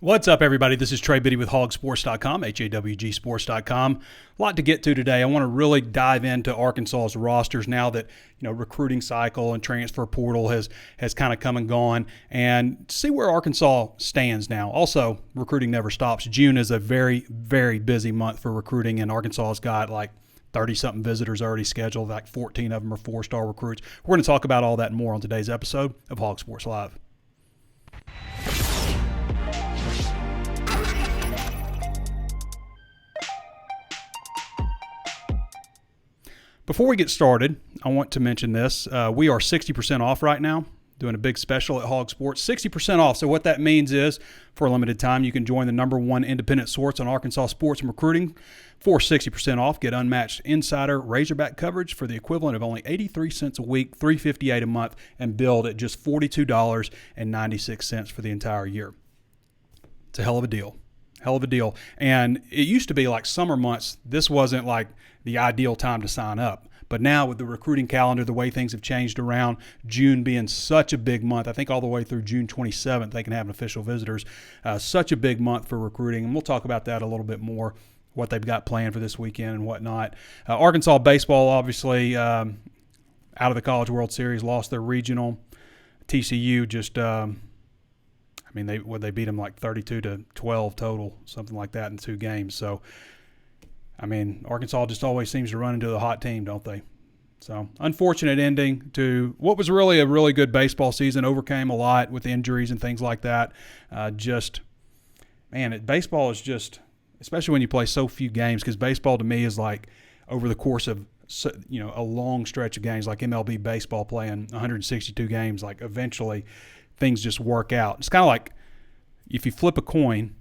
What's up, everybody? This is Trey Biddy with HawgSports.com, HAWGsports.com. A lot to get to today. I want to really dive into Arkansas's rosters now that recruiting cycle and transfer portal has kind of come and gone, and see where Arkansas stands now. Also, recruiting never stops. June is a very, very busy month for recruiting, and Arkansas's got like 30-something visitors already scheduled. Like 14 of them are four-star recruits. We're going to talk about all that and more on today's episode of Hog Sports Live. Before we get started, I want to mention this. We are 60% off right now, doing a big special at Hog Sports. 60% off. So what that means is, for a limited time, you can join the #1 independent source on Arkansas sports and recruiting for 60% off. Get unmatched insider Razorback coverage for the equivalent of only 83 cents a week, $3.58 a month, and billed at just $42.96 for the entire year. It's a hell of a deal. Hell of a deal. And it used to be like summer months, this wasn't like the ideal time to sign up. But now with the recruiting calendar, the way things have changed around, June being such a big month, I think all the way through June 27th, they can have official visitors. Such a big month for recruiting. And we'll talk about that a little bit more, what they've got planned for this weekend and whatnot. Arkansas baseball, obviously, out of the College World Series, lost their regional. TCU just... they beat them like 32-12 total, something like that in 2 games. So, Arkansas just always seems to run into the hot team, don't they? So, unfortunate ending to what was really a really good baseball season. Overcame a lot with injuries and things like that. Baseball is just, especially when you play so few games, because baseball to me is like over the course of a long stretch of games, like MLB baseball playing 162 games. Like eventually, things just work out. It's kind of like if you flip a coin,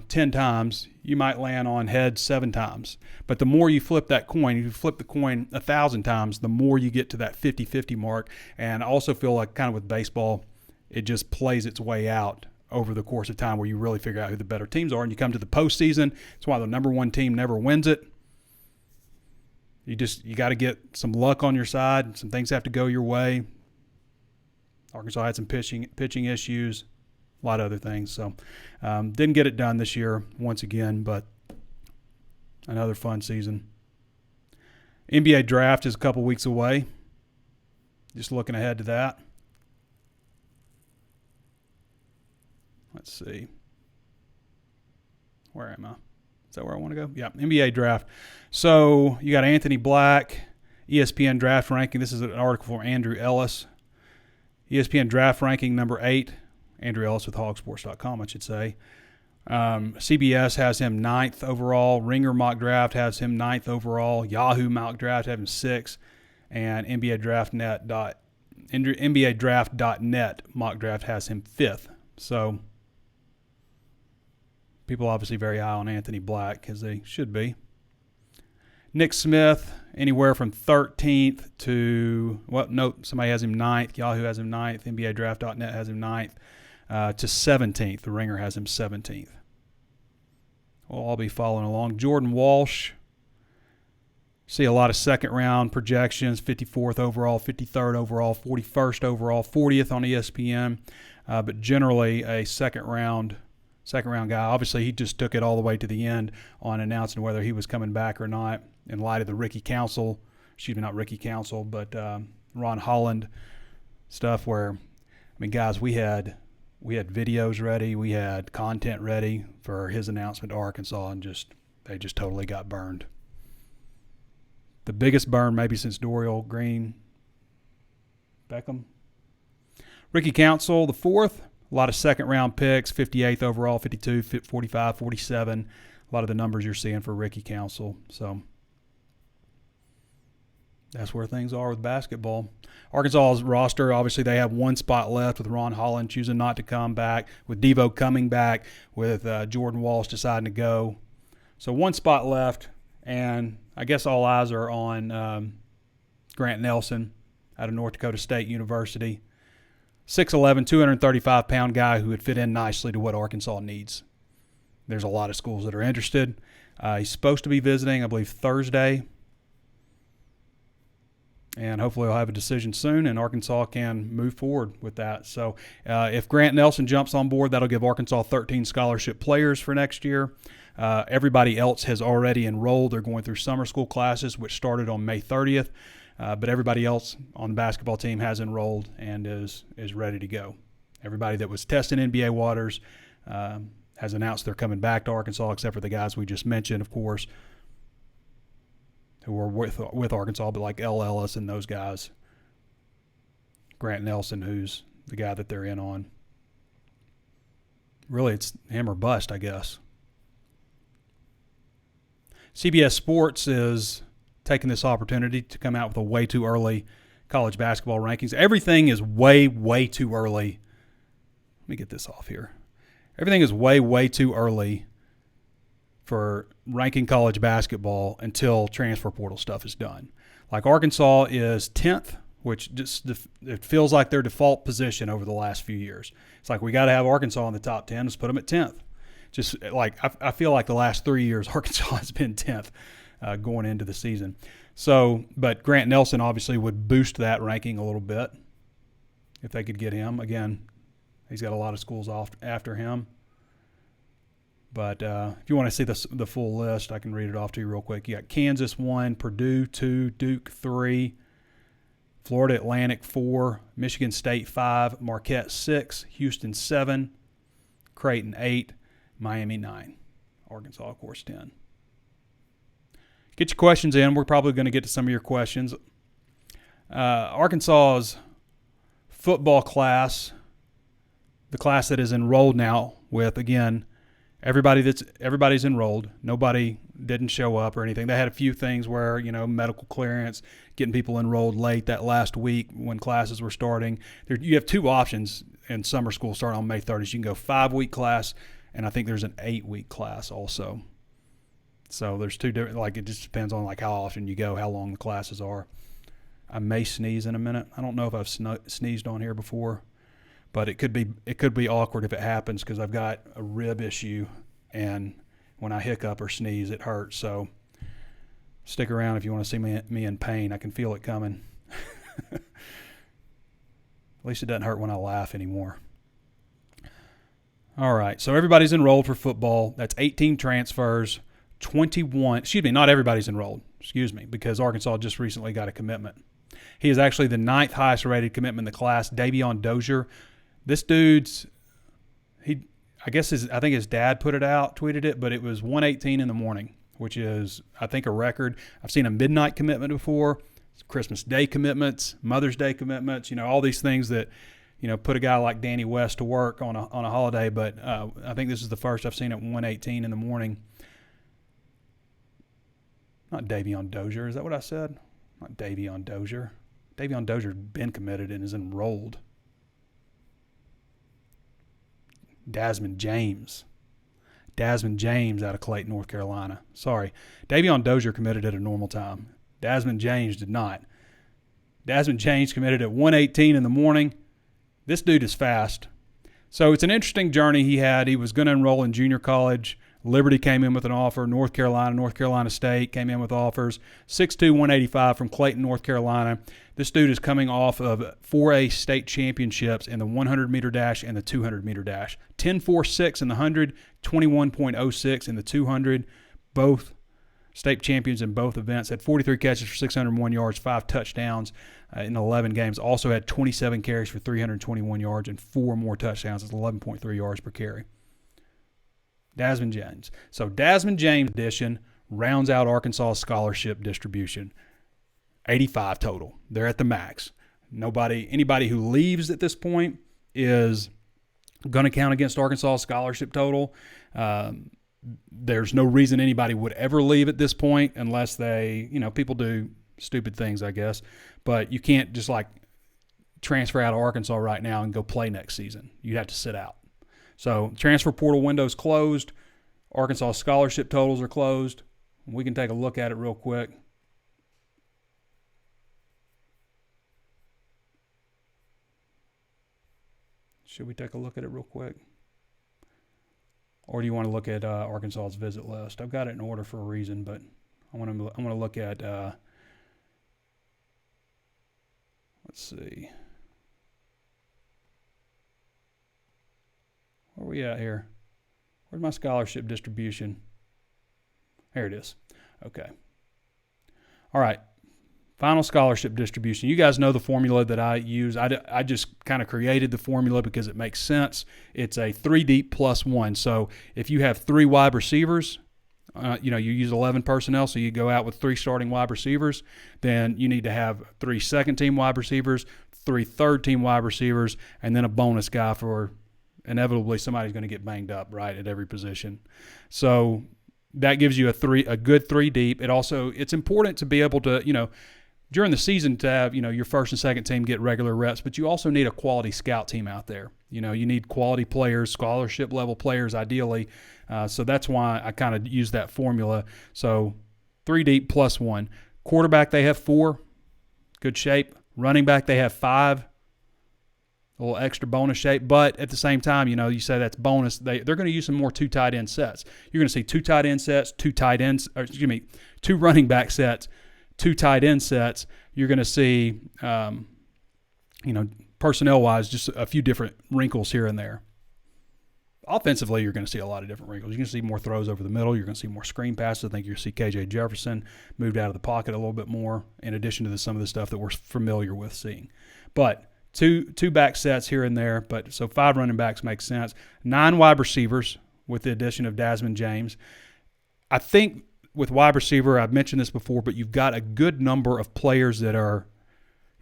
10 times, you might land on heads 7 times. But the more you flip that coin, if you flip the coin 1,000 times, the more you get to that 50-50 mark. And I also feel like kind of with baseball, it just plays its way out over the course of time where you really figure out who the better teams are. And you come to the postseason, it's why the #1 team never wins it. You got to get some luck on your side. Some things have to go your way. Arkansas had some pitching issues, a lot of other things. So didn't get it done this year once again, but another fun season. NBA draft is a couple weeks away. Just looking ahead to that. Let's see. Where am I? Is that where I want to go? Yeah, NBA draft. So you got Anthony Black, ESPN draft ranking. This is an article from Andrew Ellis. ESPN draft ranking number 8. Andrew Ellis with HawgSports.com, I should say. CBS has him 9th overall. Ringer mock draft has him 9th overall. Yahoo mock draft has him 6th. And NBA Draft.net mock draft has him 5th. So people obviously very high on Anthony Black, as they should be. Nick Smith, anywhere from 13th to, somebody has him 9th. Yahoo has him 9th. NBA Draft.net has him 9th to 17th. The Ringer has him 17th. We'll all be following along. Jordan Walsh, see a lot of second-round projections, 54th overall, 53rd overall, 41st overall, 40th on ESPN, but generally a second-round guy. Obviously, he just took it all the way to the end on announcing whether he was coming back or not in light of the Ron Holland stuff where, guys, we had videos ready, we had content ready for his announcement to Arkansas, and they just totally got burned. The biggest burn maybe since Dorial Green Beckham. Ricky Council, the 4th. A lot of second-round picks, 58th overall, 52, 45, 47. A lot of the numbers you're seeing for Ricky Council. So that's where things are with basketball. Arkansas's roster, obviously they have 1 spot left with Ron Holland choosing not to come back, with Devo coming back, with Jordan Walsh deciding to go. So 1 spot left, and I guess all eyes are on Grant Nelson out of North Dakota State University. 6'11", 235-pound guy who would fit in nicely to what Arkansas needs. There's a lot of schools that are interested. He's supposed to be visiting, I believe, Thursday. And hopefully we'll have a decision soon, and Arkansas can move forward with that. So if Grant Nelson jumps on board, that'll give Arkansas 13 scholarship players for next year. Everybody else has already enrolled. They're going through summer school classes, which started on May 30th. But everybody else on the basketball team has enrolled and is ready to go. Everybody that was testing NBA waters has announced they're coming back to Arkansas, except for the guys we just mentioned, of course, who were with Arkansas, but like L. Ellis and those guys. Grant Nelson, who's the guy that they're in on. Really, it's him or bust, I guess. CBS Sports is taking this opportunity to come out with a way too early college basketball rankings. Everything is way, way too early. Let me get this off here. Everything is way, way too early for ranking college basketball until transfer portal stuff is done. Like Arkansas is 10th, which just it feels like their default position over the last few years. It's like we got to have Arkansas in the top 10. Let's put them at 10th. Just like I feel like the last 3 years Arkansas has been 10th going into the season. So, but Grant Nelson obviously would boost that ranking a little bit if they could get him. Again, he's got a lot of schools off after him. But if you want to see the full list, I can read it off to you real quick. You got Kansas 1, Purdue 2, Duke 3, Florida Atlantic 4, Michigan State 5, Marquette 6, Houston 7, Creighton 8, Miami 9, Arkansas, of course, 10. Get your questions in. We're probably going to get to some of your questions. Arkansas's football class, the class that is enrolled now with, again, everybody's enrolled. Nobody didn't show up or anything. They had a few things where, medical clearance, getting people enrolled late that last week when classes were starting. You have two options in summer school starting on May 30th. You can go 5-week class, and I think there's an 8-week class also. So there's two different, it just depends on how often you go, how long the classes are. I may sneeze in a minute. I don't know if I've sneezed on here before. But it could be awkward if it happens because I've got a rib issue, and when I hiccup or sneeze, it hurts. So stick around if you want to see me in pain. I can feel it coming. At least it doesn't hurt when I laugh anymore. All right, so everybody's enrolled for football. That's 18 transfers, 21. Not everybody's enrolled. Because Arkansas just recently got a commitment. He is actually the 9th highest rated commitment in the class. Davion Dozier. This dude's, I think his dad tweeted it, but it was 1:18 in the morning, which is, I think, a record. I've seen a midnight commitment before, Christmas Day commitments, Mother's Day commitments, all these things that, put a guy like Danny West to work on a holiday. But I think this is the first I've seen at 1:18 in the morning. Not Davion Dozier. Is that what I said? Not Davion Dozier. Davion Dozier's been committed and is enrolled. Desmond James out of Clayton, North Carolina. Sorry. Davion Dozier committed at a normal time. Desmond James did not. Desmond James committed at 1:18 in the morning. This dude is fast. So it's an interesting journey he had. He was going to enroll in junior college. Liberty came in with an offer. North Carolina State came in with offers. 6'2", 185 from Clayton, North Carolina. This dude is coming off of 4A state championships in the 100-meter dash and the 200-meter dash. 10.46 in the 100, 21.06 in the 200. Both state champions in both events. Had 43 catches for 601 yards, 5 touchdowns in 11 games. Also had 27 carries for 321 yards and 4 more touchdowns. It's 11.3 yards per carry. Desmond James. So Desmond James edition rounds out Arkansas scholarship distribution. 85 total. They're at the max. Anybody who leaves at this point is going to count against Arkansas scholarship total. There's no reason anybody would ever leave at this point unless they, people do stupid things, I guess. But you can't just transfer out of Arkansas right now and go play next season. You'd have to sit out. So transfer portal window's closed. Arkansas scholarship totals are closed. We can take a look at it real quick. Should we take a look at it real quick? Or do you want to look at Arkansas's visit list? I've got it in order for a reason, but I want to look at Let's see. Where are we at here? Where's my scholarship distribution? Here it is. Okay. All right. Final scholarship distribution. You guys know the formula that I use. I just kind of created the formula because it makes sense. It's a 3 deep plus 1. So if you have 3 wide receivers, you use 11 personnel, so you go out with 3 starting wide receivers, then you need to have 3 second-team wide receivers, 3 third-team wide receivers, and then a bonus guy for inevitably somebody's going to get banged up, right, at every position. So that gives you a good 3 deep. It's important to be able to, during the season to have, your first and second team get regular reps, but you also need a quality scout team out there. You need quality players, scholarship level players ideally. So that's why I kind of use that formula. So 3 deep plus 1. Quarterback, they have 4. Good shape. Running back, they have 5. A little extra bonus shape. But at the same time, you say that's bonus. They're going to use some more 2 tight end sets. You're going to see 2 tight end sets, 2 running back sets, 2 tight end sets. You're going to see, personnel-wise, just a few different wrinkles here and there. Offensively, you're going to see a lot of different wrinkles. You're going to see more throws over the middle. You're going to see more screen passes. I think you'll see KJ Jefferson moved out of the pocket a little bit more, in addition to some of the stuff that we're familiar with seeing. But two back sets here and there. But so 5 running backs makes sense. 9 wide receivers with the addition of Desmond James. I think with wide receiver, I've mentioned this before, but you've got a good number of players that are,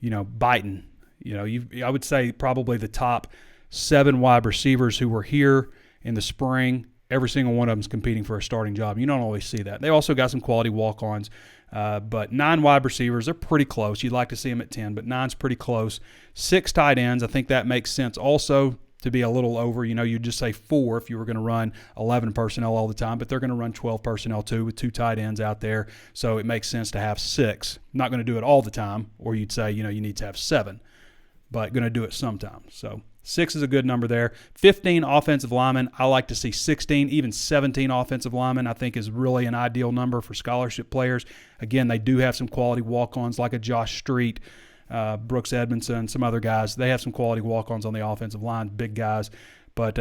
biting. I would say probably the top 7 wide receivers who were here in the spring. Every single one of them is competing for a starting job. You don't always see that. They also got some quality walk-ons, but 9 wide receivers, they're pretty close. You'd like to see them at 10, but 9's pretty close. 6 tight ends, I think that makes sense also to be a little over. You'd just say 4 if you were going to run 11 personnel all the time, but they're going to run 12 personnel too with 2 tight ends out there, so it makes sense to have 6. Not going to do it all the time, or you'd say, you need to have 7, but going to do it sometimes. So 6 is a good number there. 15 offensive linemen. I like to see 16, even 17 offensive linemen, I think is really an ideal number for scholarship players. Again, they do have some quality walk-ons like a Josh Street, Brooks Edmondson, some other guys. They have some quality walk-ons on the offensive line, big guys. But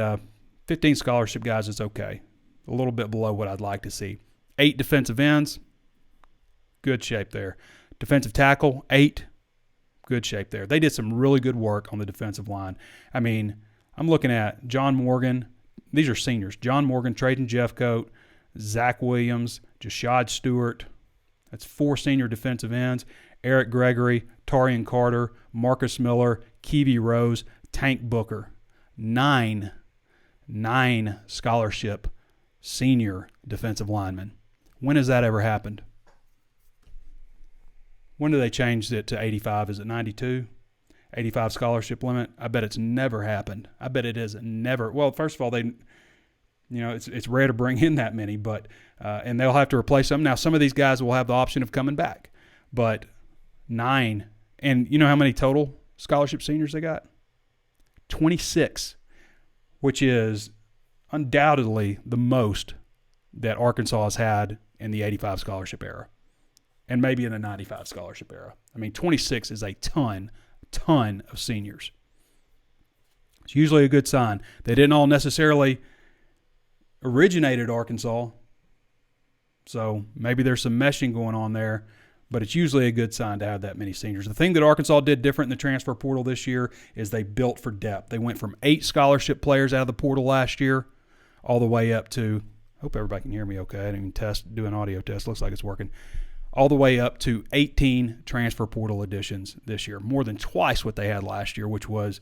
15 scholarship guys is okay. A little bit below what I'd like to see. 8 defensive ends. Good shape there. Defensive tackle, 8. Good shape there. They did some really good work on the defensive line. I mean, I'm looking at John Morgan. These are seniors. John Morgan, Trayton Jeffcoat, Zach Williams, Jashad Stewart. That's 4 senior defensive ends. Eric Gregory, Tarian Carter, Marcus Miller, Keevy Rose, Tank Booker. 9 scholarship senior defensive linemen. When has that ever happened? When do they change it to 85? Is it 92? 85 scholarship limit? I bet it's never happened. I bet it has never. Well, first of all, it's rare to bring in that many, but and they'll have to replace them. Now, some of these guys will have the option of coming back, but 9. And you know how many total scholarship seniors they got? 26, which is undoubtedly the most that Arkansas has had in the 85 scholarship era. And maybe in the 95 scholarship era. I mean, 26 is a ton of seniors. It's usually a good sign. They didn't all necessarily originate at Arkansas, so maybe there's some meshing going on there, but it's usually a good sign to have that many seniors. The thing that Arkansas did different in the transfer portal this year is they built for depth. They went from 8 scholarship players out of the portal last year all the way up to, I hope everybody can hear me okay. I didn't even do an audio test. Looks like it's working. All the way up to 18 transfer portal additions this year, more than twice what they had last year, which was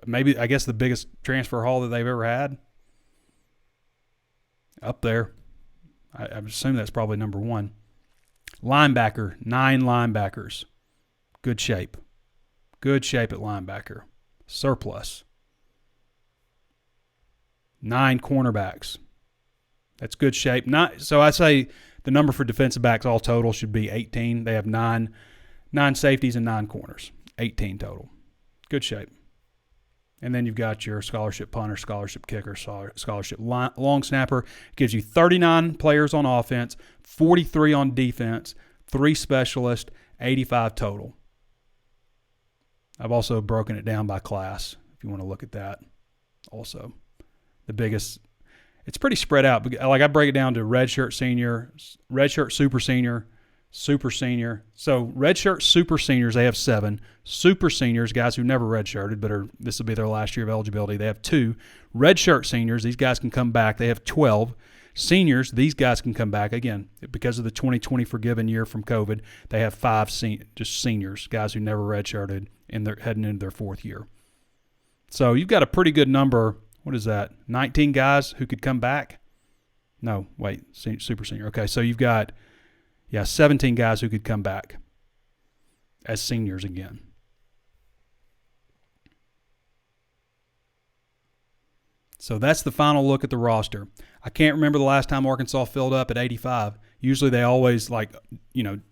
maybe, I guess, the biggest transfer haul that they've ever had. Up there. I assume that's probably number 1. Linebacker, 9 linebackers. Good shape. Good shape at linebacker. Surplus. 9 cornerbacks. That's good shape. So I say the number for defensive backs all total should be 18. They have 9 safeties and 9 corners. 18 total. Good shape. And then you've got your scholarship punter, scholarship kicker, scholarship long snapper. Gives you 39 players on offense, 43 on defense, 3 specialists, 85 total. I've also broken it down by class if you want to look at that. Also, the biggest, it's pretty spread out. Like I break it down to redshirt senior, redshirt super senior, super senior. So redshirt super seniors, they have 7. Super seniors, guys who never redshirted, but this will be their last year of eligibility, they have 2. Redshirt seniors, these guys can come back, they have 12. Seniors, these guys can come back. Again, because of the 2020 forgiven year from COVID, they have 5 just seniors, guys who never redshirted, and they're heading into their 4th year. So you've got a pretty good number. What is that? 19 guys who could come back? No, wait, super senior. Okay, so you've got, 17 guys who could come back as seniors again. So that's the final look at the roster. I can't remember the last time Arkansas filled up at 85. Usually they always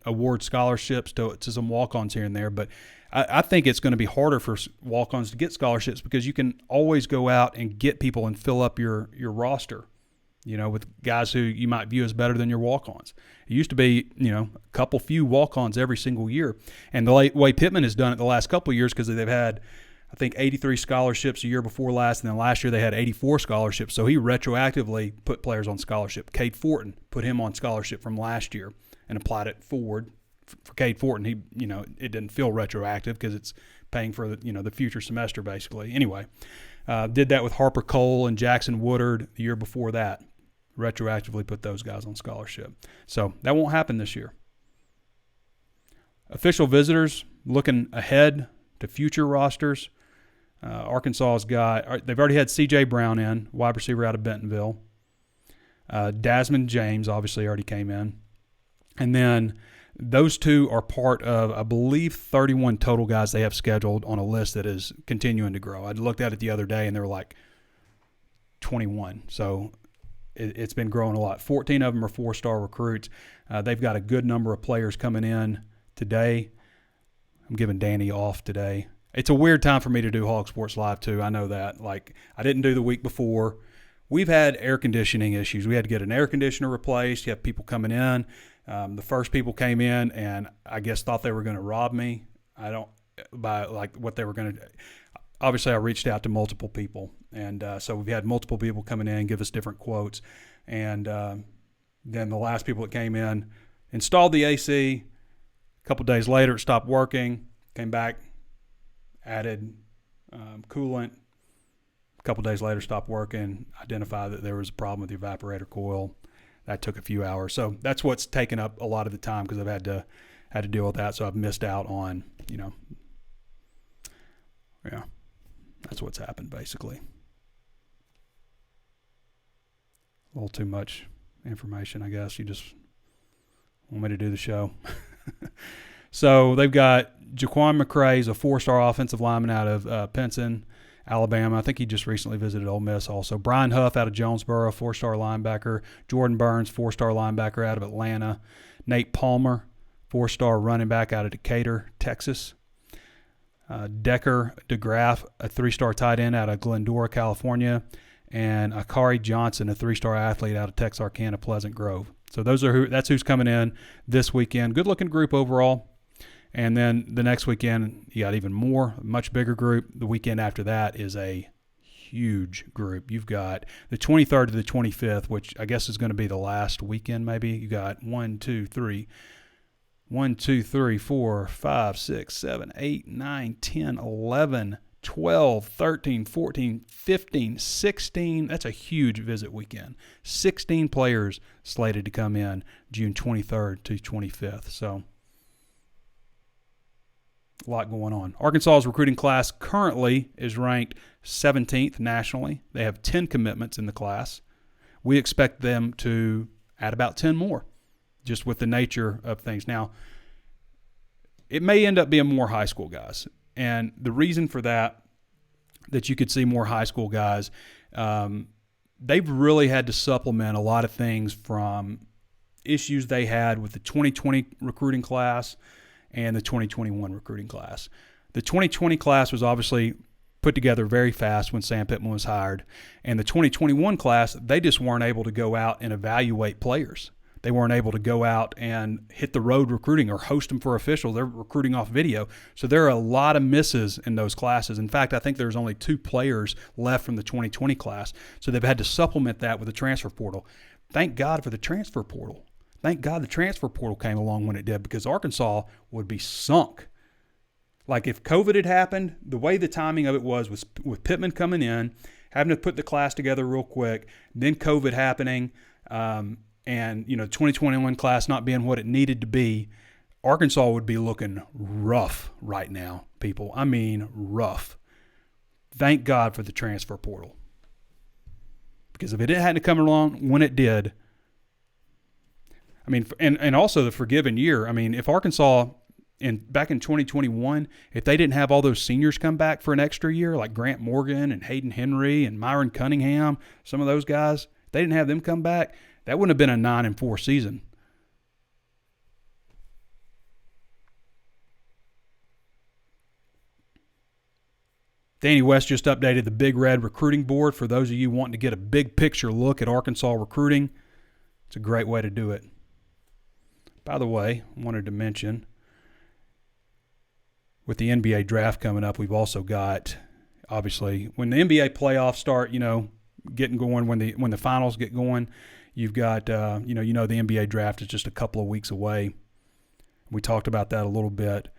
award scholarships to some walk-ons here and there, but I think it's going to be harder for walk-ons to get scholarships because you can always go out and get people and fill up your roster, with guys who you might view as better than your walk-ons. It used to be, a few walk-ons every single year. And the way Pittman has done it the last couple of years, because they've had, I think, 83 scholarships a year before last, and then last year they had 84 scholarships. So he retroactively put players on scholarship. Cade Fortin put him on scholarship from last year and applied it forward. For Cade Fortin, it didn't feel retroactive because it's paying for the future semester basically. Anyway, did that with Harper Cole and Jackson Woodard the year before that. Retroactively put those guys on scholarship. So that won't happen this year. Official visitors, looking ahead to future rosters. Arkansas's they've already had C.J. Brown in, wide receiver out of Bentonville. Desmond James obviously already came in. And then those two are part of, I believe, 31 total guys they have scheduled on a list that is continuing to grow. I looked at it the other day, and there were like 21. So it's been growing a lot. 14 of them are 4-star recruits. They've got a good number of players coming in today. I'm giving Danny off today. It's a weird time for me to do HawgSports Live, too. I know that. Like, I didn't do the week before. We've had air conditioning issues. We had to get an air conditioner replaced. You have people coming in. The first people came in and I guess thought they were going to rob me. What they were going to. Obviously, I reached out to multiple people, and so we've had multiple people coming in, give us different quotes, and then the last people that came in installed the AC. A couple days later, it stopped working. Came back, added coolant. A couple days later, stopped working. Identified that there was a problem with the evaporator coil. That took a few hours. So that's what's taken up a lot of the time because I've had to deal with that. So I've missed out on, that's what's happened basically. A little too much information, I guess. You just want me to do the show. So they've got Jaquan McCray, is a 4-star offensive lineman out of Pinson, Alabama. I think he just recently visited Ole Miss also. Brian Huff out of Jonesboro, 4-star linebacker. Jordan Burns, 4-star linebacker out of Atlanta. Nate Palmer, 4-star running back out of Decatur, Texas. Decker DeGraff, a 3-star tight end out of Glendora, California. And Akari Johnson, a 3-star athlete out of Texarkana, Pleasant Grove. So that's who's coming in this weekend. Good-looking group overall. And then the next weekend, you got even more, a much bigger group. The weekend after that is a huge group. You've got the 23rd to the 25th, which I guess is going to be the last weekend maybe. You got 1, 2, 3, 4, 5, 6, 7, 8, 9, 10, 11, 12, 13, 14, 15, 16. That's a huge visit weekend. 16 players slated to come in June 23rd to 25th. So a lot going on. Arkansas's recruiting class currently is ranked 17th nationally. They have 10 commitments in the class. We expect them to add about 10 more, just with the nature of things. Now, it may end up being more high school guys. And the reason for that you could see more high school guys, they've really had to supplement a lot of things from issues they had with the 2020 recruiting class and the 2021 recruiting class. The 2020 class was obviously put together very fast when Sam Pittman was hired. And the 2021 class, they just weren't able to go out and evaluate players. they weren't able to go out and hit the road recruiting or host them for official. They're recruiting off video. So there are a lot of misses in those classes. In fact, I think there's only 2 players left from the 2020 class. So they've had to supplement that with the transfer portal. Thank God for the transfer portal. Thank God the transfer portal came along when it did, because Arkansas would be sunk. Like if COVID had happened, the way the timing of it was with Pittman coming in, having to put the class together real quick, then COVID happening, and 2021 class not being what it needed to be, Arkansas would be looking rough right now, people. I mean rough. Thank God for the transfer portal. Because if it hadn't come along when it did, I mean, and also the forgiven year. I mean, if Arkansas back in 2021, if they didn't have all those seniors come back for an extra year, like Grant Morgan and Hayden Henry and Myron Cunningham, some of those guys, if they didn't have them come back, that wouldn't have been a 9-4 season. Danny West just updated the Big Red recruiting board for those of you wanting to get a big picture look at Arkansas recruiting. It's a great way to do it. By the way, I wanted to mention, with the NBA draft coming up, we've also got, obviously, when the NBA playoffs start, getting going, when the finals get going, you've got, the NBA draft is just a couple of weeks away. We talked about that a little bit.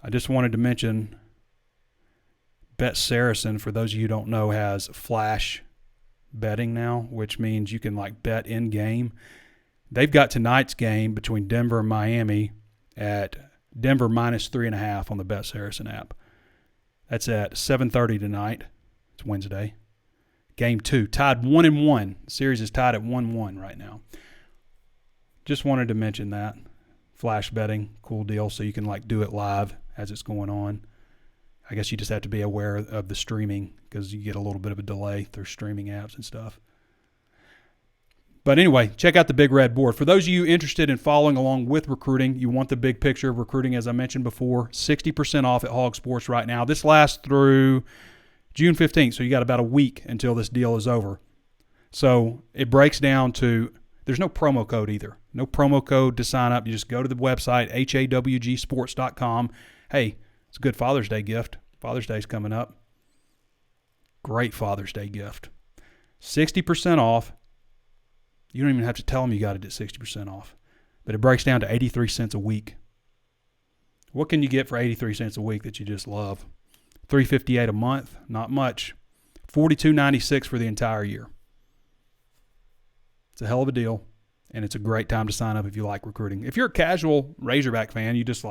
I just wanted to mention, Bet Saracen, for those of you who don't know, has flash betting now, which means you can bet in game. They've got tonight's game between Denver and Miami at Denver -3.5 on the Bet Saracen app. That's at 7:30 tonight. It's Wednesday. Game 2, tied 1-1. The series is tied at 1-1 right now. Just wanted to mention that. Flash betting, cool deal, so you can do it live as it's going on. I guess you just have to be aware of the streaming, because you get a little bit of a delay through streaming apps and stuff. But anyway, check out the Big Red board. For those of you interested in following along with recruiting, you want the big picture of recruiting, as I mentioned before, 60% off at HawgSports right now. This lasts through June 15th, so you got about a week until this deal is over. So it breaks down to, there's no promo code either. No promo code to sign up. You just go to the website, HawgSports.com. Hey, it's a good Father's Day gift. Father's Day's coming up. Great Father's Day gift. 60% off. You don't even have to tell them you got it at 60% off. But it breaks down to 83 cents a week. What can you get for 83 cents a week that you just love? $3.58 a month, not much. $42.96 for the entire year. It's a hell of a deal, and it's a great time to sign up if you like recruiting. If you're a casual Razorback fan, you just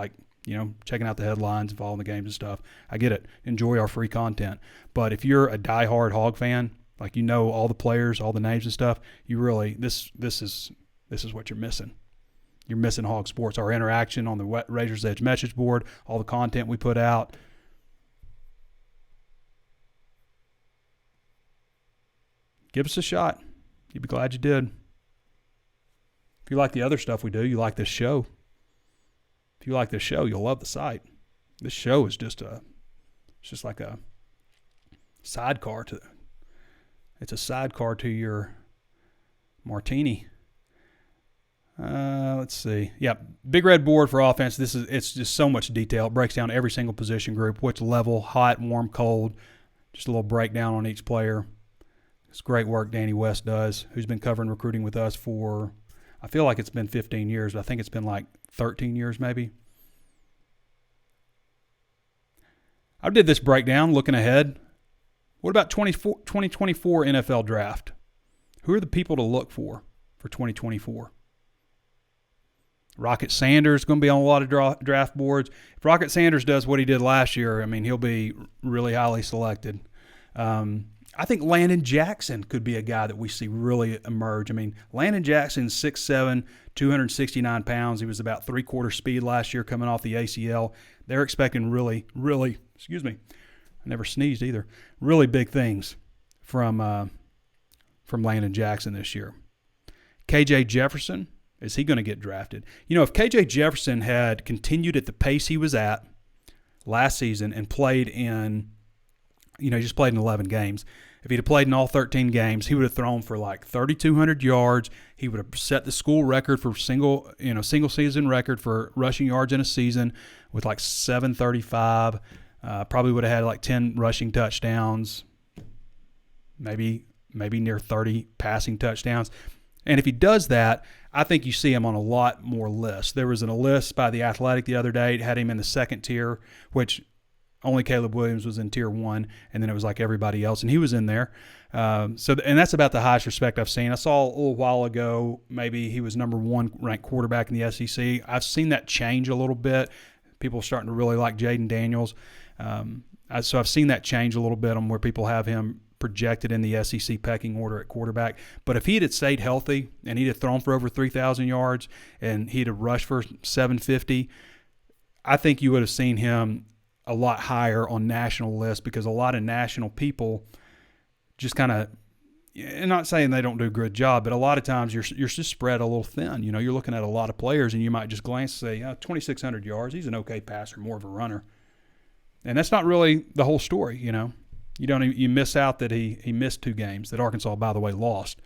checking out the headlines and following the games and stuff, I get it. Enjoy our free content. But if you're a diehard Hog fan, all the players, all the names and stuff, you really, this is what you're missing. You're missing HawgSports, our interaction on the Razor's Edge message board, all the content we put out. Give us a shot. You'd be glad you did. If you like the other stuff we do, you like this show. If you like this show, you'll love the site. This show is just like a sidecar to. It's a sidecar to your martini. Let's see. Yeah, Big Red board for offense. It's just so much detail. It breaks down every single position group, which level, hot, warm, cold. Just a little breakdown on each player. It's great work Danny West does, who's been covering recruiting with us for, I feel like it's been 15 years, but I think it's been 13 years maybe. I did this breakdown looking ahead. What about 2024 NFL draft? Who are the people to look for 2024? Rocket Sanders is going to be on a lot of draft boards. If Rocket Sanders does what he did last year, he'll be really highly selected. I think Landon Jackson could be a guy that we see really emerge. Landon Jackson's 6'7", 269 pounds. He was about 3/4 speed last year coming off the ACL. They're expecting really, excuse me, I never sneezed either, really big things from Landon Jackson this year. KJ Jefferson, is he going to get drafted? If KJ Jefferson had continued at the pace he was at last season and played in He just played in 11 games. If he'd have played in all 13 games, he would have thrown for like 3,200 yards. He would have set the school record for single season record for rushing yards in a season with like 735. Probably would have had like 10 rushing touchdowns, maybe near 30 passing touchdowns. And if he does that, I think you see him on a lot more lists. There was a list by The Athletic the other day. It had him in the second tier, which only Caleb Williams was in tier 1, and then it was like everybody else, and he was in there. And that's about the highest respect I've seen. I saw a little while ago maybe he was number 1 ranked quarterback in the SEC. I've seen that change a little bit. People are starting to really like Jaden Daniels. So I've seen that change a little bit on where people have him projected in the SEC pecking order at quarterback. But if he had stayed healthy and he'd have thrown for over 3,000 yards and he'd have rushed for 750, I think you would have seen him a lot higher on national lists, because a lot of national people just kind of, and not saying they don't do a good job, but a lot of times you're just spread a little thin. You're looking at a lot of players and you might just glance and say, 2,600 yards, he's an okay passer, more of a runner. And that's not really the whole story, You miss out that he missed 2 games that Arkansas, by the way, lost.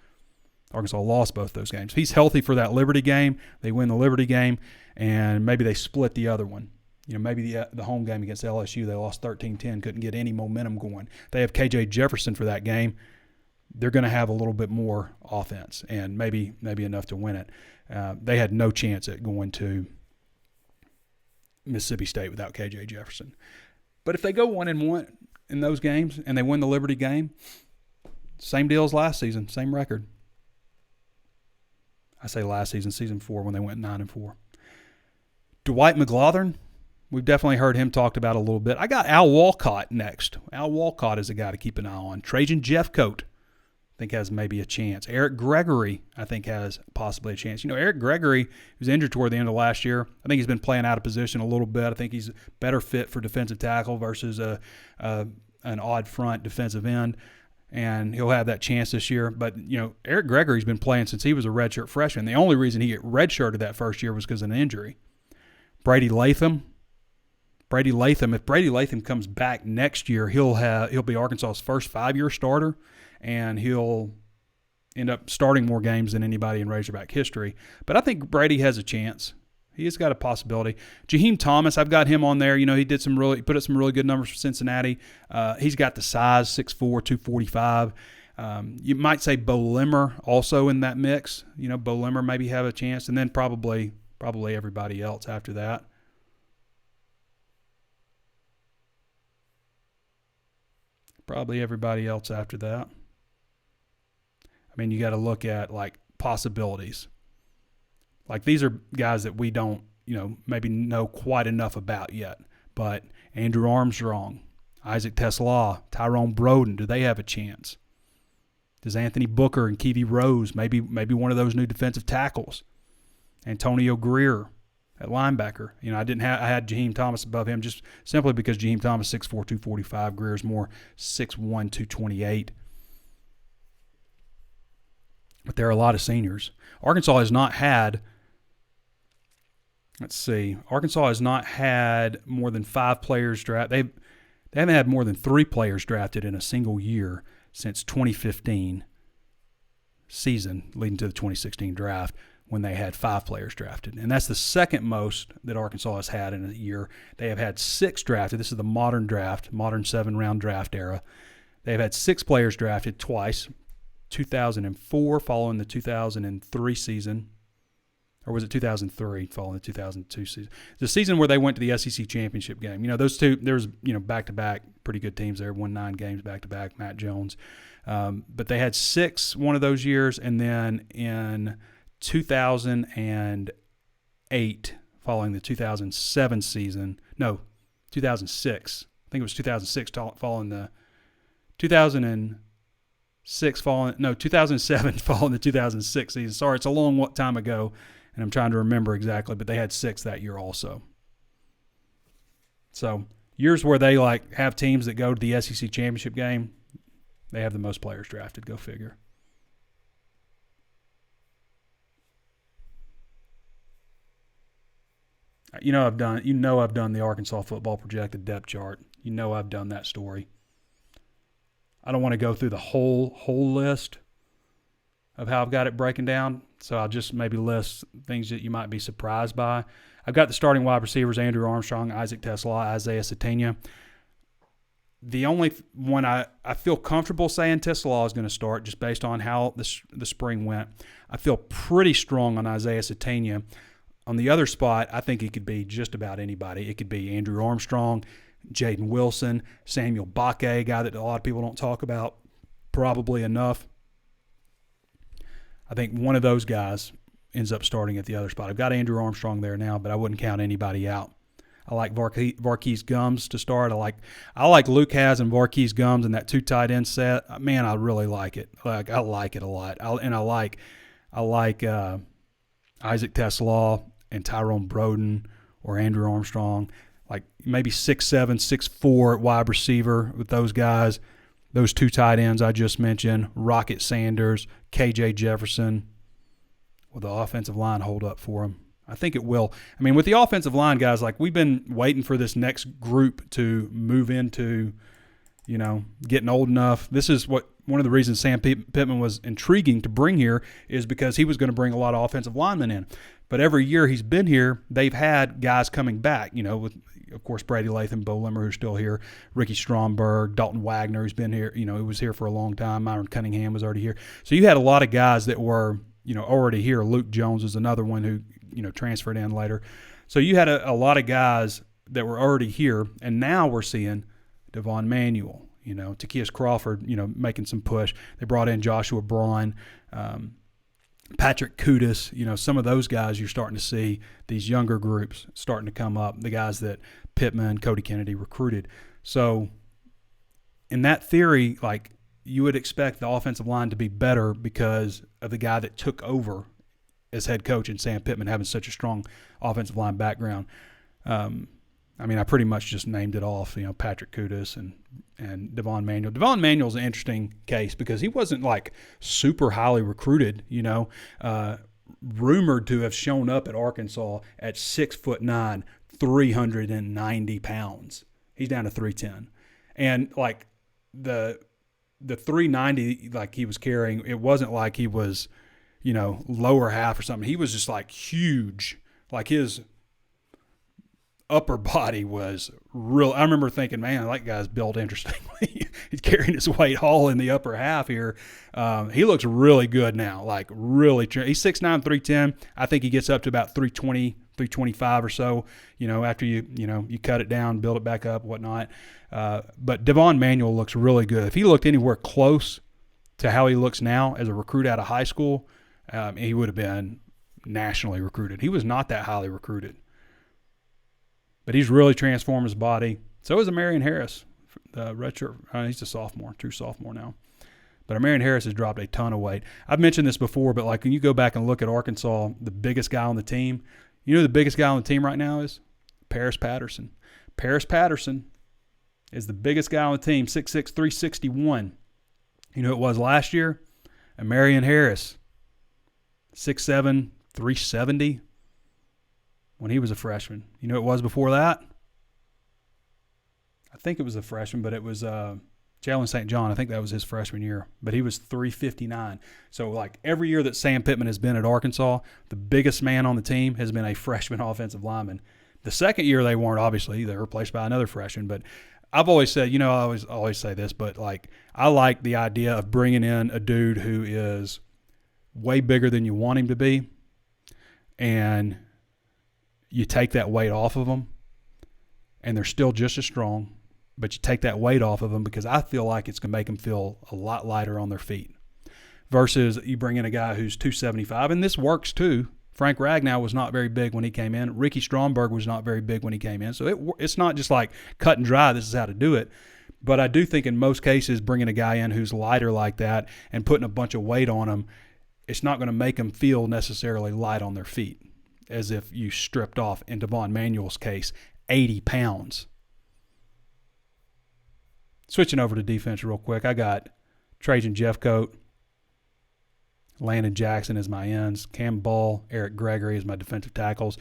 Arkansas lost both those games. If he's healthy for that Liberty game, they win the Liberty game, and maybe they split the other one. Maybe the home game against LSU, they lost 13-10, couldn't get any momentum going. They have KJ Jefferson for that game. They're going to have a little bit more offense and maybe enough to win it. They had no chance at going to Mississippi State without KJ Jefferson. But if they go 1-1 in those games and they win the Liberty game, same deal as last season, same record. I say last season, season 4, when they went 9-4. Dwight McGlothern, we've definitely heard him talked about a little bit. I got Al Walcott next. Al Walcott is a guy to keep an eye on. Trajan Jeffcoat, I think, has maybe a chance. Eric Gregory, I think, has possibly a chance. Eric Gregory was injured toward the end of last year. I think he's been playing out of position a little bit. I think he's better fit for defensive tackle versus an odd front defensive end, and he'll have that chance this year. But, Eric Gregory's been playing since he was a redshirt freshman. The only reason he redshirted that first year was because of an injury. Brady Latham, if Brady Latham comes back next year, he'll be Arkansas's first 5-year starter, and he'll end up starting more games than anybody in Razorback history. But I think Brady has a chance. He has got a possibility. Jaheim Thomas, I've got him on there. He put up some really good numbers for Cincinnati. He's got the size, 6'4", 245. You might say Bo Limmer also in that mix. Bo Limmer maybe have a chance, and then probably everybody else after that. Probably everybody else after that. I mean, you got to look at like possibilities. Like, these are guys that we don't, maybe know quite enough about yet. But Andrew Armstrong, Isaac TeSlaa, Tyrone Broden, do they have a chance? Does Anthony Booker and Kevy Rose, maybe one of those new defensive tackles? Antonio Greer at linebacker. I had Jaheim Thomas above him just simply because Jaheim Thomas 6'4", 245. Greer's more 6'1", 228. But there are a lot of seniors. Arkansas has not had more than 5 players drafted. They haven't had more than 3 players drafted in a single year since 2015 season, leading to the 2016 draft, when they had 5 players drafted. And that's the second most that Arkansas has had in a year. They have had 6 drafted. This is the modern draft, modern 7-round draft era. They have had 6 players drafted twice, 2004 following the 2003 season. Or was it 2003 following the 2002 season? The season where they went to the SEC championship game. Those two, there's, back-to-back pretty good teams there, won 9 games back-to-back, Matt Jones. But they had 6 one of those years, and then in 2008, following the 2007 season. No, 2006. I think it was 2006 following the 2007 following the 2006 season. Sorry, it's a long time ago, and I'm trying to remember exactly, but they had 6 that year also. So years where they have teams that go to the SEC championship game, they have the most players drafted. Go figure. I've done the Arkansas football projected depth chart. I've done that story. I don't want to go through the whole list of how I've got it breaking down, so I'll just maybe list things that you might be surprised by. I've got the starting wide receivers: Andrew Armstrong, Isaac TeSlaa, Isaiah Satania. The only one I feel comfortable saying TeSlaa is going to start just based on how the spring went. I feel pretty strong on Isaiah Satania. On the other spot, I think it could be just about anybody. It could be Andrew Armstrong, Jaden Wilson, Samuel Bakke, a guy that a lot of people don't talk about probably enough. I think one of those guys ends up starting at the other spot. I've got Andrew Armstrong there now, but I wouldn't count anybody out. I like Varquise Gums to start. I like Luke Has and Varquise Gums in that 2 tight end set. Man, I really like it. I like it a lot. I like Isaac TeSlaa and Tyrone Broden or Andrew Armstrong. Like maybe 6'7", 6'4" at wide receiver with those guys. Those 2 tight ends I just mentioned, Rocket Sanders, KJ Jefferson. Will the offensive line hold up for him? I think it will. I mean, with the offensive line, guys, like we've been waiting for this next group to move into, getting old enough. This is one of the reasons Sam Pittman was intriguing to bring here is because he was going to bring a lot of offensive linemen in. But every year he's been here, they've had guys coming back, with, of course, Brady Latham, Bo Limmer, who's still here, Ricky Stromberg, Dalton Wagner, who's been here, he was here for a long time. Myron Cunningham was already here. So you had a lot of guys that were, already here. Luke Jones is another one who, transferred in later. So you had a lot of guys that were already here, and now we're seeing Devon Manuel, Takias Crawford, making some push. They brought in Joshua Braun, Patrick Kudus, some of those guys you're starting to see, these younger groups starting to come up, the guys that Pittman, Cody Kennedy recruited. So in that theory, like you would expect the offensive line to be better because of the guy that took over as head coach and Sam Pittman having such a strong offensive line background. I pretty much just named it off, Patrick Kudus and Devon Manuel. Devon Manuel's an interesting case because he wasn't like super highly recruited, rumored to have shown up at Arkansas at 6'9", 390 pounds. He's down to 310. And like the 390 like he was carrying, it wasn't like he was, lower half or something. He was just like huge. Like his upper body was real. I remember thinking, man, that guy's built interestingly. He's carrying his weight all in the upper half here. He looks really good now, like really. He's 6'9", 310. I think he gets up to about 320, 325 or so, after you cut it down, build it back up, whatnot. But Devon Manuel looks really good. If he looked anywhere close to how he looks now as a recruit out of high school, he would have been nationally recruited. He was not that highly recruited. But he's really transformed his body. So is Marion Harris, he's a sophomore, true sophomore now. But Marion Harris has dropped a ton of weight. I've mentioned this before, but like when you go back and look at Arkansas, the biggest guy on the team, the biggest guy on the team right now is Paris Patterson. Paris Patterson is the biggest guy on the team, 6'6", 361. You know who it was last year? And Marion Harris, 6'7", 370. When he was a freshman. You know who it was before that? I think it was a freshman, but it was Jalen St. John. I think that was his freshman year. But he was 359. So, like, every year that Sam Pittman has been at Arkansas, the biggest man on the team has been a freshman offensive lineman. The second year they weren't, obviously. They were replaced by another freshman. But I've always said, I always say this, but, like, I like the idea of bringing in a dude who is way bigger than you want him to be, and you take that weight off of them, and they're still just as strong, but you take that weight off of them because I feel like it's going to make them feel a lot lighter on their feet versus you bring in a guy who's 275, and this works too. Frank Ragnow was not very big when he came in. Ricky Stromberg was not very big when he came in. So it's not just like cut and dry, this is how to do it. But I do think in most cases bringing a guy in who's lighter like that and putting a bunch of weight on him, it's not going to make them feel necessarily light on their feet, as if you stripped off, in Devon Manuel's case, 80 pounds. Switching over to defense real quick, I got Trajan Jeffcoat, Landon Jackson as my ends, Cam Ball, Eric Gregory as my defensive tackles.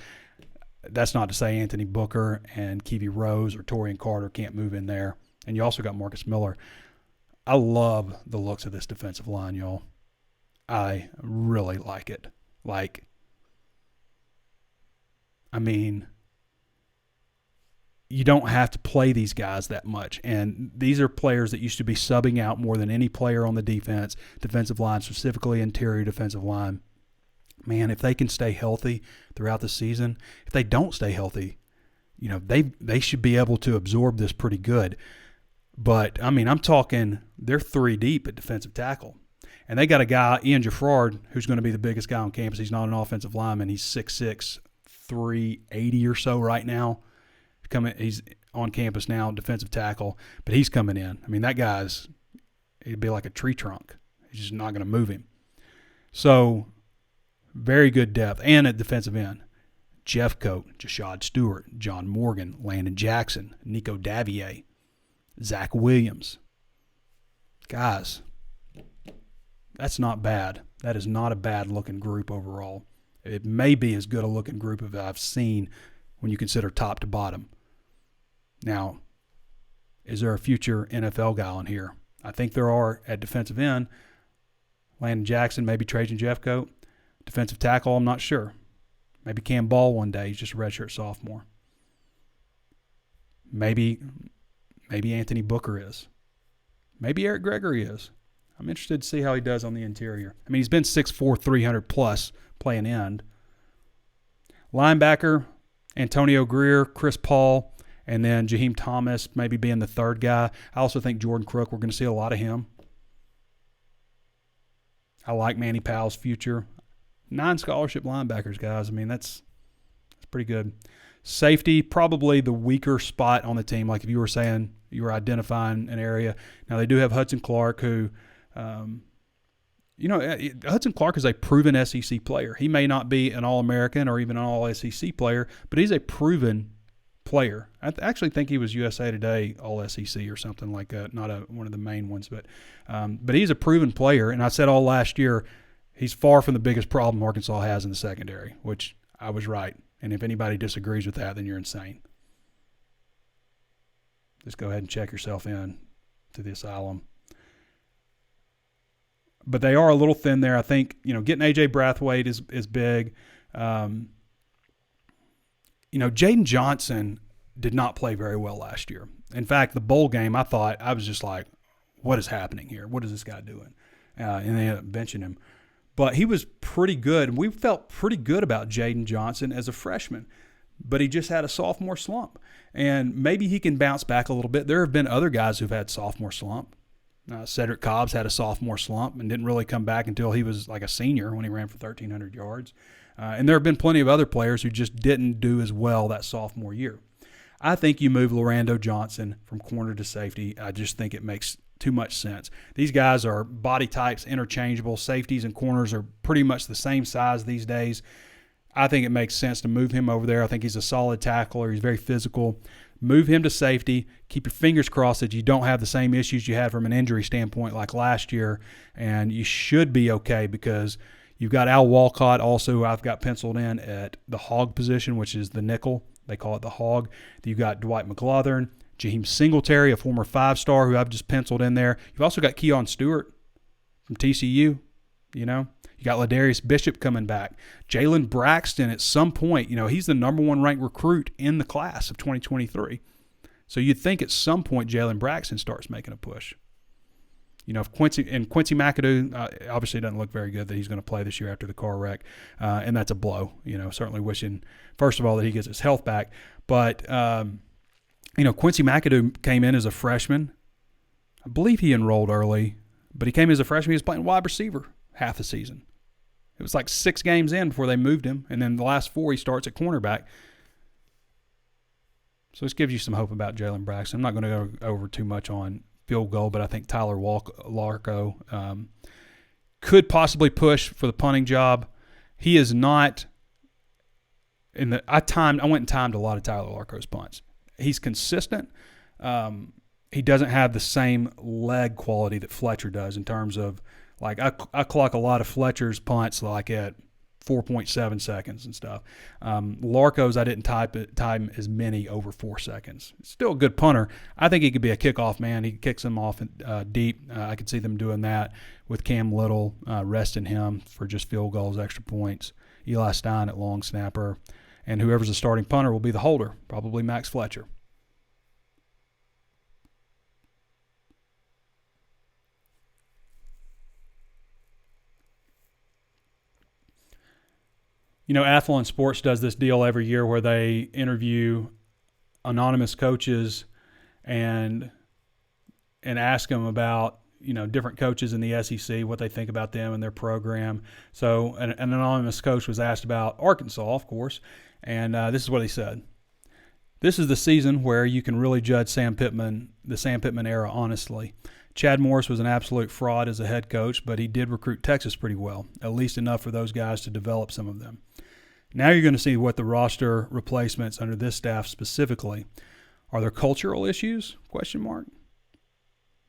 That's not to say Anthony Booker and Keevy Rose or Torian Carter can't move in there. And you also got Marcus Miller. I love the looks of this defensive line, y'all. I really like it. You don't have to play these guys that much. And these are players that used to be subbing out more than any player on the defensive line, specifically interior defensive line. Man, if they can stay healthy throughout the season, if they don't stay healthy, they should be able to absorb this pretty good. But, I'm talking they're 3 deep at defensive tackle. And they got a guy, Ian Jaffrard, who's going to be the biggest guy on campus. He's not an offensive lineman. He's 6'6", 380 or so right now. He's on campus now, defensive tackle, but he's coming in. That he'd be like a tree trunk. He's just not going to move him. So, very good depth. And at defensive end, Jeff Coate, Jashad Stewart, John Morgan, Landon Jackson, Nico Davier, Zach Williams. Guys, that's not bad. That is not a bad-looking group overall. It may be as good a looking group as I've seen when you consider top to bottom. Now, is there a future NFL guy on here? I think there are at defensive end. Landon Jackson, maybe Trajan Jeffcoat. Defensive tackle, I'm not sure. Maybe Cam Ball one day. He's just a redshirt sophomore. Maybe Anthony Booker is. Maybe Eric Gregory is. I'm interested to see how he does on the interior. He's been 6'4", 300-plus playing end. Linebacker, Antonio Greer, Chris Paul, and then Jaheim Thomas maybe being the third guy. I also think Jordan Crook, we're going to see a lot of him. I like Manny Powell's future. 9 scholarship linebackers, guys. That's pretty good. Safety, probably the weaker spot on the team. Like if you were saying you were identifying an area. Now they do have Hudson Clark who Hudson Clark is a proven SEC player. He may not be an All-American or even an All-SEC player, but he's a proven player. I actually think he was USA Today All-SEC or something like that, not one of the main ones. But he's a proven player, and I said all last year he's far from the biggest problem Arkansas has in the secondary, which I was right. And if anybody disagrees with that, then you're insane. Just go ahead and check yourself in to the asylum. But they are a little thin there. I think, getting A.J. Brathwaite is big. Jaden Johnson did not play very well last year. In fact, the bowl game, I was just like, what is happening here? What is this guy doing? And they ended up benching him. But he was pretty good. We felt pretty good about Jaden Johnson as a freshman. But he just had a sophomore slump. And maybe he can bounce back a little bit. There have been other guys who've had sophomore slump. Cedric Cobbs had a sophomore slump and didn't really come back until he was like a senior when he ran for 1,300 yards. And there have been plenty of other players who just didn't do as well that sophomore year. I think you move Lorando Johnson from corner to safety. I just think it makes too much sense. These guys are body types interchangeable. Safeties and corners are pretty much the same size these days. I think it makes sense to move him over there. I think he's a solid tackler. He's very physical. Move him to safety. Keep your fingers crossed that you don't have the same issues you had from an injury standpoint like last year, and you should be okay because you've got Al Walcott also I've got penciled in at the hog position, which is the nickel. They call it the hog. You've got Dwight McGlothern, Jaheim Singletary, a former 5-star who I've just penciled in there. You've also got Keon Stewart from TCU, You got Ladarius Bishop coming back. Jalen Braxton at some point, he's the number 1 ranked recruit in the class of 2023. So you'd think at some point Jalen Braxton starts making a push. If Quincy McAdoo obviously doesn't look very good that he's going to play this year after the car wreck, and that's a blow. Certainly wishing, first of all, that he gets his health back. But, Quincy McAdoo came in as a freshman. I believe he enrolled early, but he came as a freshman. He was playing wide receiver half the season. It was like 6 games in before they moved him, and then the last 4 he starts at cornerback. So this gives you some hope about Jalen Braxton. I'm not going to go over too much on field goal, but I think Tyler Larco could possibly push for the punting job. He is not I went and timed a lot of Tyler Larco's punts. He's consistent. He doesn't have the same leg quality that Fletcher does in terms of, like, I clock a lot of Fletcher's punts like at 4.7 seconds and stuff. Larco's, I didn't time as many over 4 seconds. Still a good punter. I think he could be a kickoff man. He kicks them off deep. I could see them doing that with Cam Little, resting him for just field goals, extra points. Eli Stein at long snapper. And whoever's the starting punter will be the holder, probably Max Fletcher. Athlon Sports does this deal every year where they interview anonymous coaches and ask them about, different coaches in the SEC, what they think about them and their program. So an anonymous coach was asked about Arkansas, of course, and this is what he said. This is the season where you can really judge the Sam Pittman era honestly. Chad Morris was an absolute fraud as a head coach, but he did recruit Texas pretty well, at least enough for those guys to develop some of them. Now you're going to see what the roster replacements under this staff specifically. Are there cultural issues? ?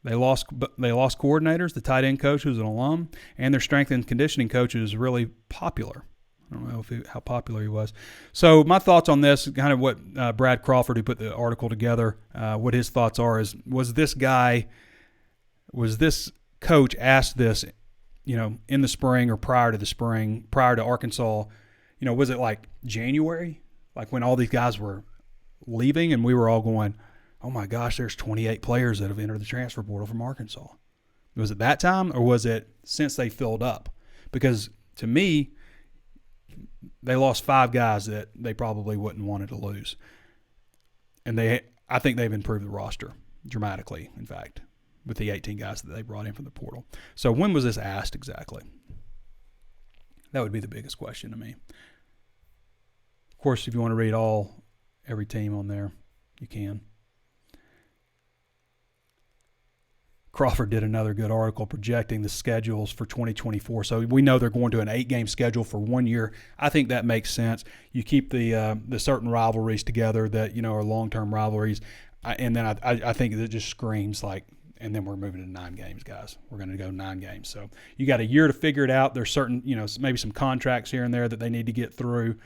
They lost coordinators, the tight end coach who's an alum, and their strength and conditioning coach who's really popular. I don't know how popular he was. So my thoughts on this, kind of what Brad Crawford, who put the article together, what his thoughts are is, was this coach asked this, in the spring or prior to Arkansas, was it like January, like when all these guys were leaving and we were all going, oh my gosh, there's 28 players that have entered the transfer portal from Arkansas. Was it that time, or was it since they filled up? Because to me, they lost 5 guys that they probably wouldn't wanted to lose. And I think they've improved the roster dramatically, in fact, with the 18 guys that they brought in from the portal. So when was this asked exactly? That would be the biggest question to me. Of course, if you want to read every team on there, you can. Crawford did another good article projecting the schedules for 2024. So we know they're going to an 8-game schedule for 1 year. I think that makes sense. You keep the certain rivalries together that, are long-term rivalries. And then I think it just screams like, and then we're moving to 9 games, guys. We're going to go 9 games. So you got a year to figure it out. There's certain, maybe some contracts here and there that they need to get through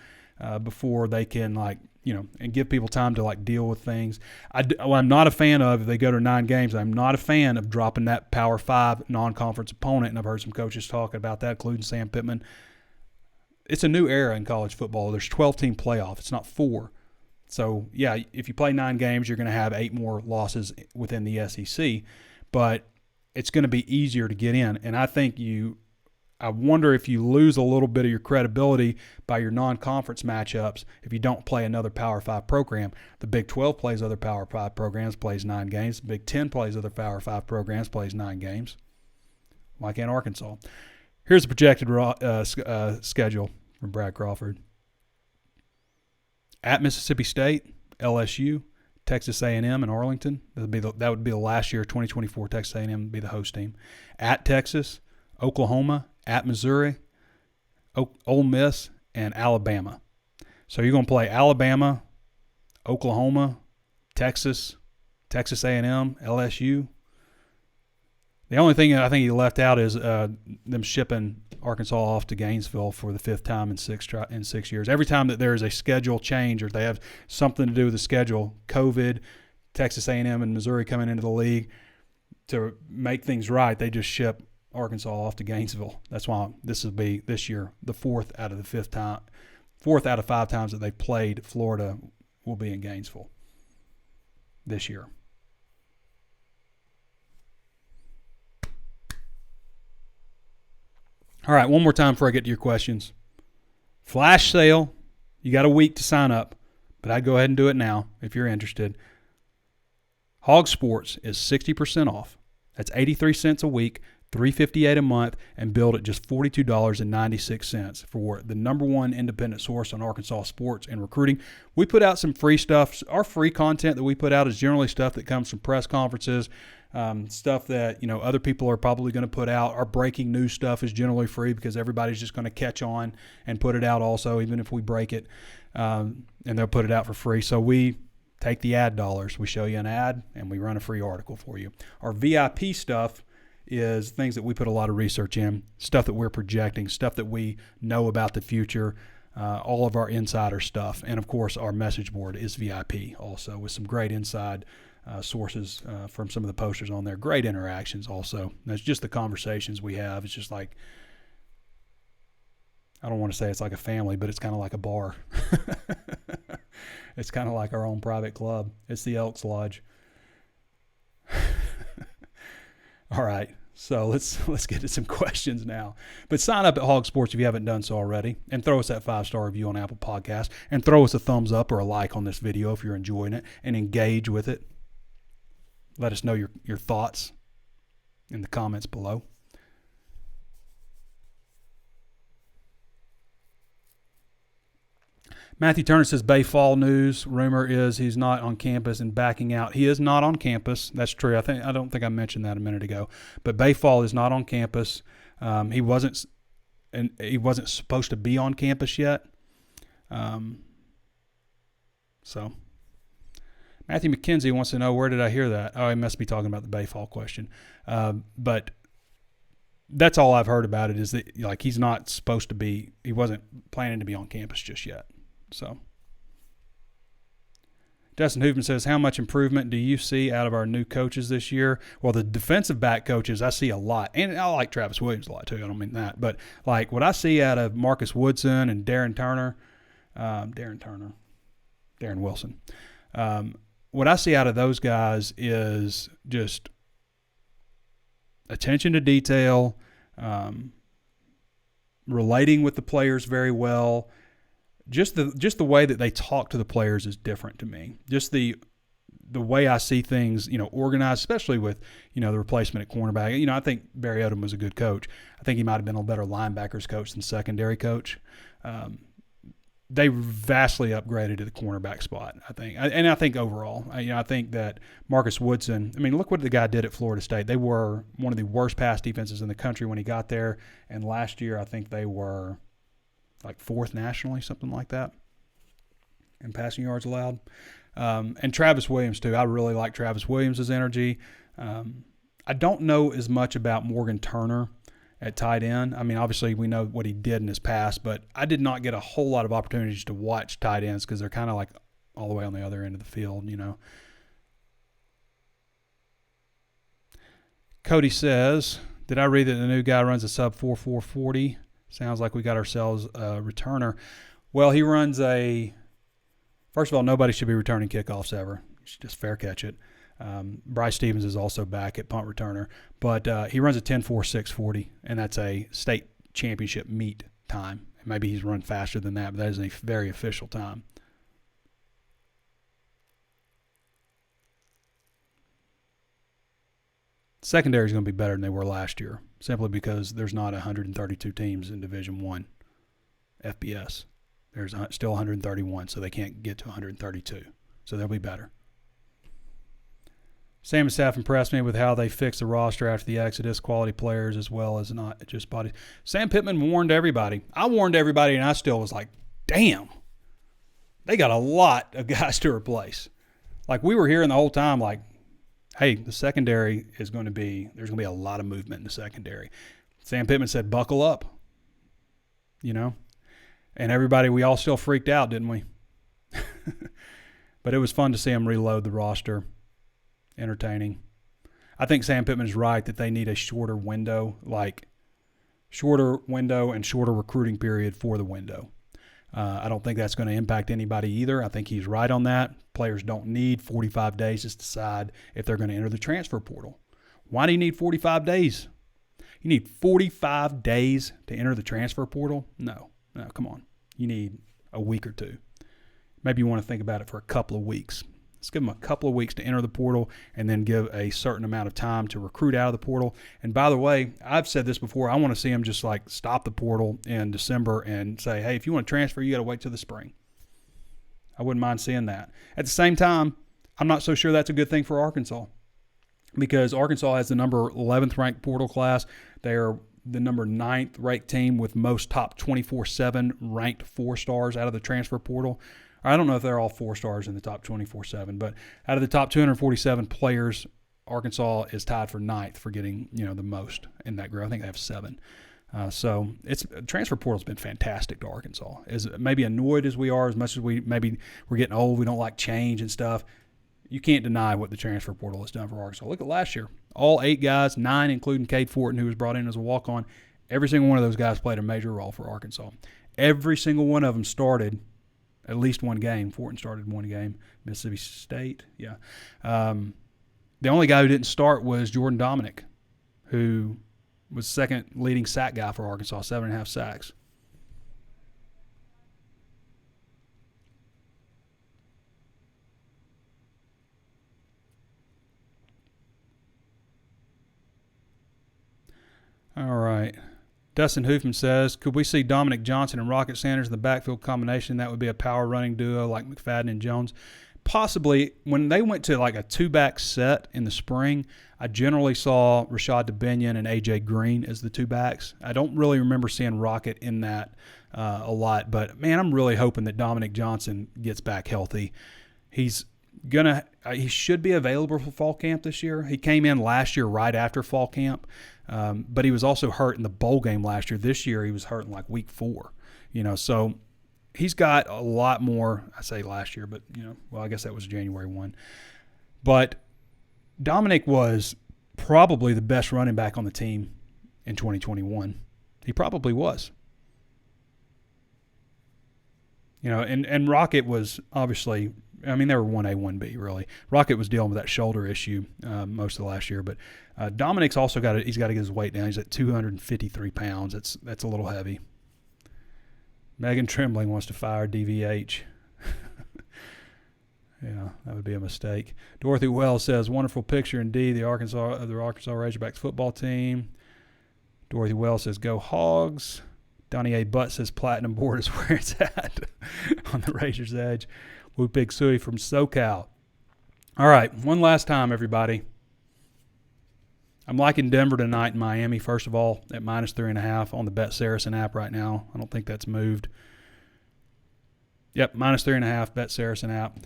before they can, and give people time to, deal with things. What I'm not a fan of, if they go to 9 games, I'm not a fan of dropping that Power 5 non-conference opponent, and I've heard some coaches talking about that, including Sam Pittman. It's a new era in college football. There's 12-team playoff. It's not 4. So, yeah, if you play 9 games, you're going to have 8 more losses within the SEC, but it's going to be easier to get in. And I wonder if you lose a little bit of your credibility by your non-conference matchups if you don't play another Power 5 program. The Big 12 plays other Power 5 programs, plays 9 games. The Big 10 plays other Power 5 programs, plays 9 games. Why can't Arkansas? Here's the projected schedule from Brad Crawford. At Mississippi State, LSU, Texas A&M, and Arlington. That would be the last year, 2024. Texas A&M would be the host team. At Texas, Oklahoma, at Missouri, Ole Miss, and Alabama. So you're going to play Alabama, Oklahoma, Texas A&M, LSU. The only thing I think he left out is them shipping Arkansas off to Gainesville for the 5th time in 6 years. Every time that there is a schedule change or they have something to do with the schedule, COVID, Texas A&M, and Missouri coming into the league, to make things right, they just ship Arkansas off to Gainesville. That's why this will be this year the 4th out of 5 times that they've played Florida will be in Gainesville this year. All right, one more time before I get to your questions. Flash sale. You got a week to sign up, but I'd go ahead and do it now if you're interested. HawgSports is 60% off. That's 83 cents a week, $358 a month, and billed at just $42.96 for the number one independent source on Arkansas sports and recruiting. We put out some free stuff. Our free content that we put out is generally stuff that comes from press conferences, stuff that other people are probably going to put out. Our breaking news stuff is generally free because everybody's just going to catch on and put it out also, even if we break it, and they'll put it out for free. So we take the ad dollars. We show you an ad, and we run a free article for you. Our VIP stuff is things that we put a lot of research in, stuff that we're projecting, stuff that we know about the future, all of our insider stuff. And, of course, our message board is VIP also with some great inside sources from some of the posters on there. Great interactions also. That's just the conversations we have. It's just like, I don't want to say it's like a family, but it's kind of like a bar. It's kind of like our own private club. It's the Elks Lodge. All right, so let's get to some questions now. But sign up at HawgSports if you haven't done so already, and throw us that 5-star review on Apple Podcasts, and throw us a thumbs up or a like on this video if you're enjoying it, and engage with it. Let us know your thoughts in the comments below. Matthew Turner says, Bay Fall news. Rumor is he's not on campus and backing out. He is not on campus. That's true. I don't think I mentioned that a minute ago. But Bay Fall is not on campus. He wasn't supposed to be on campus yet. So Matthew McKenzie wants to know, where did I hear that? Oh, he must be talking about the Bay Fall question. But that's all I've heard about it, is that like he's not supposed to be. He wasn't planning to be on campus just yet. So, Dustin Hoofman says, how much improvement do you see out of our new coaches this year? Well, the defensive back coaches, I see a lot. And I like Travis Williams a lot, too. I don't mean that. But, like, what I see out of Marcus Woodson and Darren Wilson, what I see out of those guys is just attention to detail, relating with the players very well. Just the way that they talk to the players is different to me. Just the way I see things, organized, especially with, the replacement at cornerback. I think Barry Odom was a good coach. I think he might have been a better linebackers coach than secondary coach. They vastly upgraded to the cornerback spot, I think. And I think overall, I think that Marcus Woodson, look what the guy did at Florida State. They were one of the worst pass defenses in the country when he got there. And last year, I think they were like 4th nationally, something like that, in passing yards allowed. And Travis Williams, too. I really like Travis Williams' energy. I don't know as much about Morgan Turner at tight end. Obviously we know what he did in his past, but I did not get a whole lot of opportunities to watch tight ends because they're kind of like all the way on the other end of the field, Cody says, did I read that the new guy runs a sub 4.40? Sounds like we got ourselves a returner. Well, he runs first of all, nobody should be returning kickoffs ever. You should just fair catch it. Bryce Stevens is also back at punt returner. But he runs a 10.4640, and that's a state championship meet time. Maybe he's run faster than that, but that is a very official time. Secondary is going to be better than they were last year, simply because there's not 132 teams in Division I FBS. There's still 131, so they can't get to 132. So they'll be better. Sam and staff impressed me with how they fixed the roster after the exodus, quality players as well as not just bodies. Sam Pittman warned everybody. I warned everybody, and I still was like, damn, they got a lot of guys to replace. Like, we were hearing the whole time, like, hey, the secondary there's going to be a lot of movement in the secondary. Sam Pittman said, buckle up, And everybody, we all still freaked out, didn't we? But it was fun to see him reload the roster. Entertaining. I think Sam Pittman is right that they need a shorter window and shorter recruiting period for the window. I don't think that's going to impact anybody either. I think he's right on that. Players don't need 45 days to decide if they're going to enter the transfer portal. Why do you need 45 days? You need 45 days to enter the transfer portal? No, come on. You need a week or two. Maybe you want to think about it for a couple of weeks. Let's give them a couple of weeks to enter the portal and then give a certain amount of time to recruit out of the portal. And by the way, I've said this before, I want to see them just like stop the portal in December and say, hey, if you want to transfer, you got to wait till the spring. I wouldn't mind seeing that. At the same time, I'm not so sure that's a good thing for Arkansas, because Arkansas has the number 11th ranked portal class. They are the number 9th ranked team with most top 24/7 ranked 4-stars out of the transfer portal. I don't know if they're all 4 stars in the top 24/7, but out of the top 247 players Arkansas is tied for 9th for getting, the most in that group. I think they have 7. So transfer portal's been fantastic to Arkansas. As maybe annoyed as we are, as much as we're getting old, we don't like change and stuff. You can't deny what the transfer portal has done for Arkansas. Look at last year. All 8 guys, 9 including Cade Fortin, who was brought in as a walk-on. Every single one of those guys played a major role for Arkansas. Every single one of them started at least one game. Fortin started one game. Mississippi State, yeah. The only guy who didn't start was Jordan Dominic, who was second leading sack guy for Arkansas, 7.5 sacks. All right. Dustin Hoofman says, could we see Dominic Johnson and Rocket Sanders in the backfield combination? That would be a power running duo like McFadden and Jones. Possibly. When they went to like a 2-back set in the spring, I generally saw Rashad DeBinion and A.J. Green as the 2 backs. I don't really remember seeing Rocket in that a lot. But, man, I'm really hoping that Dominic Johnson gets back healthy. He should be available for fall camp this year. He came in last year right after fall camp. But he was also hurt in the bowl game last year. This year he was hurt in like week 4, so he's got a lot more. I say last year, but I guess that was January 1. But Dominic was probably the best running back on the team in 2021. He probably was. And Rocket was obviously, they were 1A, 1B really. Rocket was dealing with that shoulder issue most of the last year, but Dominic's also he's got to get his weight down. He's at 253 pounds. That's a little heavy. Megan Trembling wants to fire DVH. Yeah, that would be a mistake. Dorothy Wells says, wonderful picture indeed, the Arkansas Razorbacks football team. Dorothy Wells says, go Hogs. Donnie A. Butt says, platinum board is where it's at on the Razor's Edge. Woo Pig Suey from SoCal. All right, one last time, everybody. I'm liking Denver tonight in Miami, first of all, at -3.5 on the Bet Saracen app right now. I don't think that's moved. Yep, -3.5, Bet Saracen app.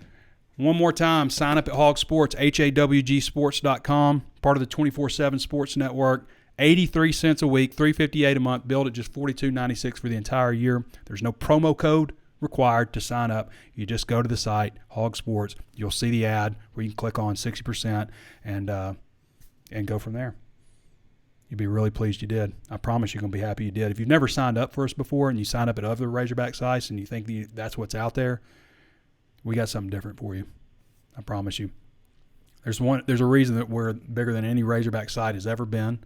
One more time, sign up at HawgSports, HawgSports.com, part of the 24/7 Sports Network. 83 cents a week, $358 a month, billed at just $42.96 for the entire year. There's no promo code required to sign up. You just go to the site, HawgSports. You'll see the ad where you can click on 60% and go from there. You'll be really pleased you did. I promise you're going to be happy you did. If you've never signed up for us before and you sign up at other Razorback sites and you think that's what's out there, we got something different for you. I promise you. There's a reason that we're bigger than any Razorback site has ever been.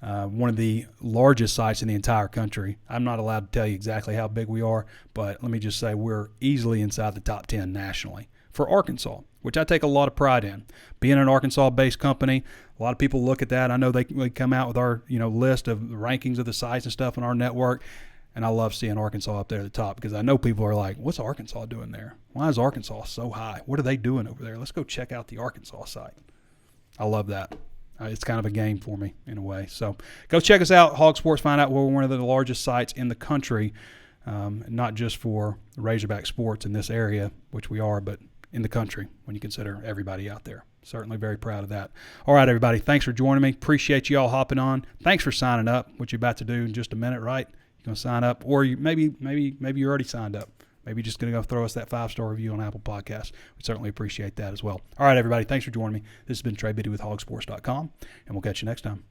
One of the largest sites in the entire country. I'm not allowed to tell you exactly how big we are, but let me just say we're easily inside the top 10 nationally for Arkansas, which I take a lot of pride in. Being an Arkansas-based company, a lot of people look at that. I know they come out with our list of the rankings of the sites and stuff on our network, and I love seeing Arkansas up there at the top because I know people are like, what's Arkansas doing there? Why is Arkansas so high? What are they doing over there? Let's go check out the Arkansas site. I love that. It's kind of a game for me in a way. So go check us out, HawgSports. Find out we're one of the largest sites in the country, not just for Razorback sports in this area, which we are, but in the country when you consider everybody out there. Certainly very proud of that. All right, everybody, thanks for joining me. Appreciate you all hopping on. Thanks for signing up, what you're about to do in just a minute, right? You're going to sign up, or maybe you're already signed up. Maybe you're just going to go throw us that 5-star review on Apple Podcasts. We certainly appreciate that as well. All right, everybody, thanks for joining me. This has been Trey Biddy with HawgSports.com, and we'll catch you next time.